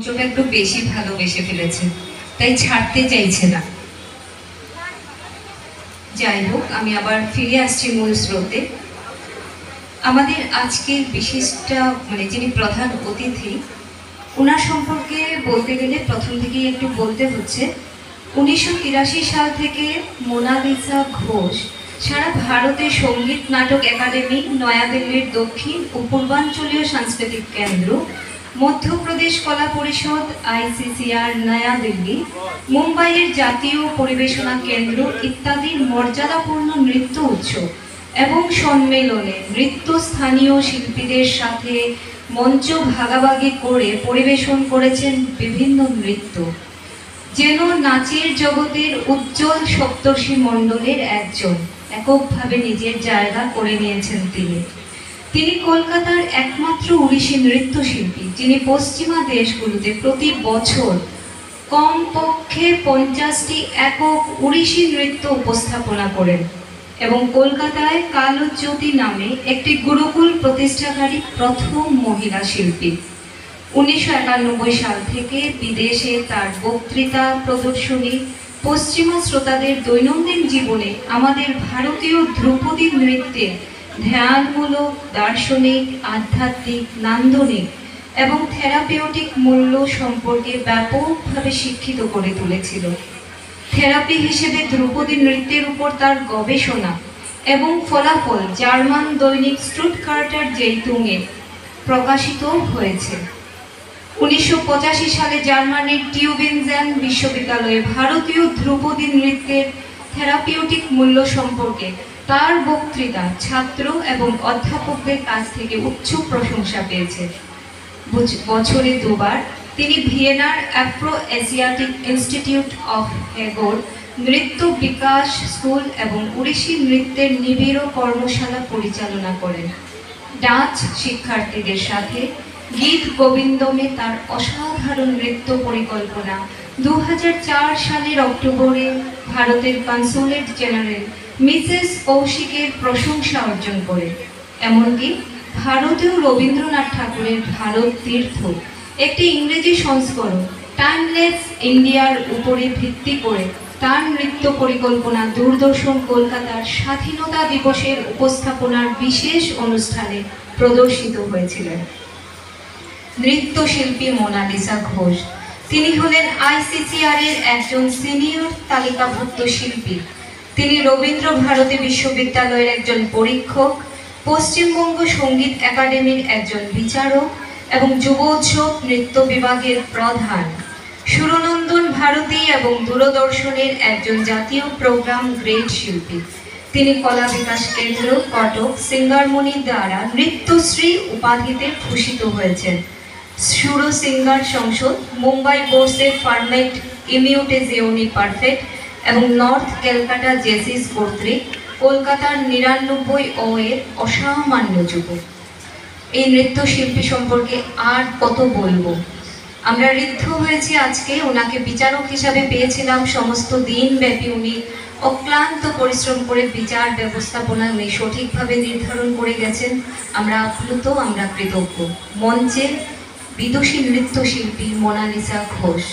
মঞ্চটা একটু বেশি ভালোবেসে ফেলেছে, তাই ছাড়তে চাইছে না। যাই হোক, আমি আবার ফিরে আসছি মূল স্রোতে। আমাদের আজকের বিশিষ্ট যিনি প্রধান অতিথি, ওনার সম্পর্কে বলতে গেলে প্রথম থেকেই একটু বলতে হচ্ছে। 1983 সাল থেকে মোনালিসা ঘোষ সারা ভারতে সঙ্গীত নাটক একাডেমি, নয়াদিল্লির দক্ষিণ ও পূর্বাঞ্চলীয় সাংস্কৃতিক কেন্দ্র, মধ্যপ্রদেশ কলা পরিষদ, ICCR নয়াদিল্লি, মুম্বাইয়ের জাতীয় পরিবেশনা কেন্দ্র ইত্যাদির মর্যাদাপূর্ণ নৃত্য উৎসব এবং সম্মেলনে নৃত্য স্থানীয় শিল্পীদের সাথে মঞ্চ ভাগাভাগি করে পরিবেশন করেছেন বিভিন্ন নৃত্য। যেন নাচের জগতের উজ্জ্বল সপ্তর্ষি মণ্ডলের একজন, এককভাবে নিজের জায়গা করে নিয়েছেন তিনি কলকাতার একমাত্র ওড়িশি নৃত্যশিল্পী যিনি পশ্চিমা দেশগুলোতে প্রতি বছর কমপক্ষে 50টি একক ওড়িশি নৃত্য উপস্থাপনা করেন এবং কলকাতায় কালজ্যোতি নামে একটি গুরুকুল প্রতিষ্ঠাকারী প্রথম মহিলা শিল্পী। 1991 সাল থেকে বিদেশে তার বক্তৃতা প্রদর্শনী পশ্চিমা শ্রোতাদের দৈনন্দিন জীবনে আমাদের ভারতীয় ধ্রুপদী নৃত্যের ধ্যানমূলক, দার্শনিক, আধ্যাত্মিক, নান্দনিক এবং থেরাপিউটিক মূল্য সম্পর্কে ব্যাপকভাবে শিক্ষিত করে তুলেছিল। থেরাপি হিসেবে ধ্রুপদী নৃত্যের উপর তার গবেষণা এবং ফলাফল জার্মান দৈনিক স্টুটগার্টার জেইতুংয়ে প্রকাশিত হয়েছে। 1985 সালে জার্মানির টিউবিনজেন বিশ্ববিদ্যালয়ে ভারতীয় ধ্রুপদী নৃত্যের থেরাপিউটিক মূল্য সম্পর্কে তার বক্তৃতা ছাত্র এবং অধ্যাপকদের কাছ থেকে উচ্চ প্রশংসা পেয়েছে। বছরে দুবার তিনি ভিয়েনার আফ্রো এশিয়াটিক ইনস্টিটিউট অফ হেগোর নৃত্য বিকাশ স্কুল এবং ওড়িশি নৃত্যের নিবিড় কর্মশালা পরিচালনা করেন। ডাচ শিক্ষার্থীদের সাথে গীত গোবিন্দমে তার অসাধারণ নৃত্য পরিকল্পনা 2004 সালের অক্টোবরে ভারতের কনসুলেট জেনারেল মিসেস কৌশিকের প্রশংসা অর্জন করে। এমনকি ভারতীয় রবীন্দ্রনাথ ঠাকুরের ভারত তীর্থ একটি ইংরেজি সংস্করণ টাইমলেস ইন্ডিয়ার উপরে ভিত্তি করে তার নৃত্য পরিকল্পনা দূরদর্শন কলকাতার স্বাধীনতা দিবসের উপস্থাপনার বিশেষ অনুষ্ঠানে প্রদর্শিত হয়েছিলেন। নৃত্যশিল্পী মোনালিসা ঘোষ, তিনি হলেন ICCR এর একজন সিনিয়র তালিকাভুক্ত শিল্পী। তিনি রবীন্দ্র ভারতী বিশ্ববিদ্যালয়ের একজন পরীক্ষক, পশ্চিমবঙ্গ সঙ্গীত একাডেমির একজন বিচারক এবং যুব উৎসব নৃত্য বিভাগের প্রধান, সুরনন্দন ভারতী এবং দূরদর্শনের একজন জাতীয় প্রোগ্রাম গ্রেড শিল্পী। তিনি কলা বিকাশ কেন্দ্র কটক সিঙ্গারমণি দ্বারা নৃত্যশ্রী উপাধিতে ভূষিত হয়েছেন। সুর সিঙ্গার সংসদ, মুম্বাই বোর্ডসের পারমেট ইমিউটেজিওনি পারফেক্ট এবং নর্থ ক্যালকাটা জেসিস কর্তৃক কলকাতার 99 এর অসামান্য যুবক। এই নৃত্যশিল্পী সম্পর্কে আর কত বলবো। আমরা ঋদ্ধ হয়েছি আজকে। ওনাকে বিচারক হিসাবে পেয়েছিলাম সমস্ত দিন ব্যাপী। উনি অক্লান্ত পরিশ্রম করে বিচার ব্যবস্থাপনা উনি সঠিকভাবে নির্ধারণ করে গেছেন। আমরা আপ্লুত, আমরা কৃতজ্ঞ। মঞ্চে বিদুষী নৃত্যশিল্পী মোনালিসা ঘোষ।